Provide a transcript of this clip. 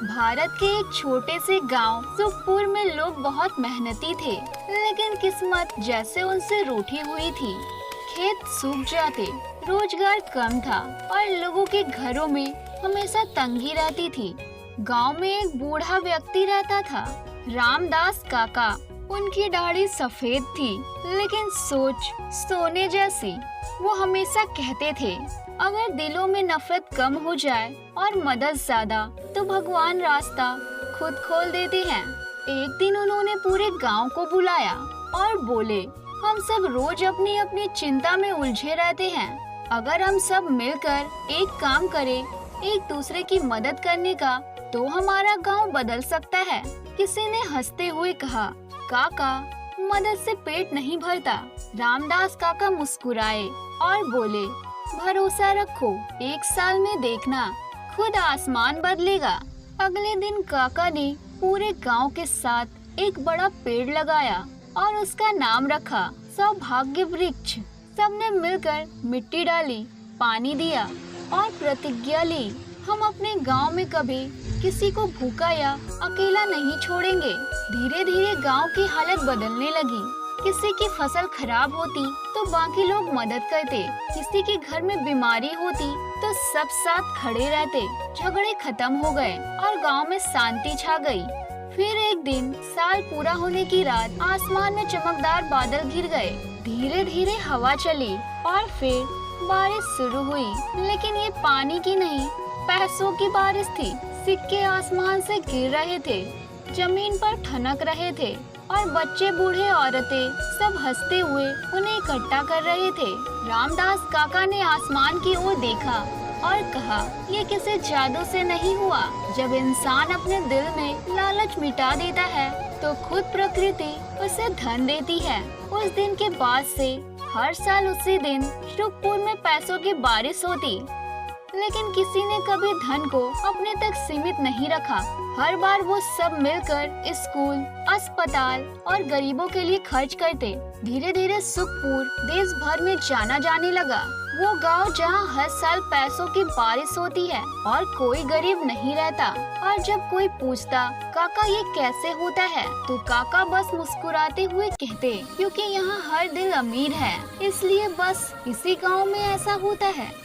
भारत के एक छोटे से गांव सुखपुर में लोग बहुत मेहनती थे, लेकिन किस्मत जैसे उनसे रूठी हुई थी। खेत सूख जाते, रोजगार कम था और लोगों के घरों में हमेशा तंगी रहती थी। गांव में एक बूढ़ा व्यक्ति रहता था, रामदास काका। उनकी दाढ़ी सफेद थी, लेकिन सोच सोने जैसी। वो हमेशा कहते थे, अगर दिलों में नफरत कम हो जाए और मदद ज्यादा, तो भगवान रास्ता खुद खोल देते हैं। एक दिन उन्होंने पूरे गांव को बुलाया और बोले, हम सब रोज अपनी अपनी चिंता में उलझे रहते हैं। अगर हम सब मिलकर एक काम करें, एक दूसरे की मदद करने का, तो हमारा गांव बदल सकता है। किसी ने हंसते हुए कहा, काका, मदद से पेट नहीं भरता। रामदास काका मुस्कुराए और बोले, भरोसा रखो, एक साल में देखना, खुद आसमान बदलेगा। अगले दिन काका ने पूरे गांव के साथ एक बड़ा पेड़ लगाया और उसका नाम रखा सौभाग्य वृक्ष। सबने मिलकर मिट्टी डाली, पानी दिया और प्रतिज्ञा ली, हम अपने गांव में कभी किसी को भूखा या अकेला नहीं छोड़ेंगे। धीरे धीरे गांव की हालत बदलने लगी। किसी की फसल खराब होती तो बाकी लोग मदद करते, किसी के घर में बीमारी होती तो सब साथ खड़े रहते। झगड़े खत्म हो गए और गांव में शांति छा गई। फिर एक दिन, साल पूरा होने की रात, आसमान में चमकदार बादल घिर गए। धीरे धीरे हवा चली और फिर बारिश शुरू हुई, लेकिन ये पानी की नहीं, पैसों की बारिश थी। सिक्के आसमान से गिर रहे थे, जमीन पर ठनक रहे थे और बच्चे, बूढ़े, औरतें सब हंसते हुए उन्हें इकट्ठा कर रहे थे। रामदास काका ने आसमान की ओर देखा और कहा, ये किसी जादू से नहीं हुआ। जब इंसान अपने दिल में लालच मिटा देता है, तो खुद प्रकृति उसे धन देती है। उस दिन के बाद से हर साल उसी दिन सुखपुर में पैसों की बारिश होती। लेकिन किसी ने कभी धन को अपने तक सीमित नहीं रखा। हर बार वो सब मिलकर स्कूल, अस्पताल और गरीबों के लिए खर्च करते। धीरे धीरे सुखपुर देश भर में जाना जाने लगा। वो गांव जहां हर साल पैसों की बारिश होती है और कोई गरीब नहीं रहता। और जब कोई पूछता, काका ये कैसे होता है, तो काका बस मुस्कुराते हुए कहते, क्योंकि यहाँ हर दिल अमीर है, इसलिए बस इसी गांव में ऐसा होता है।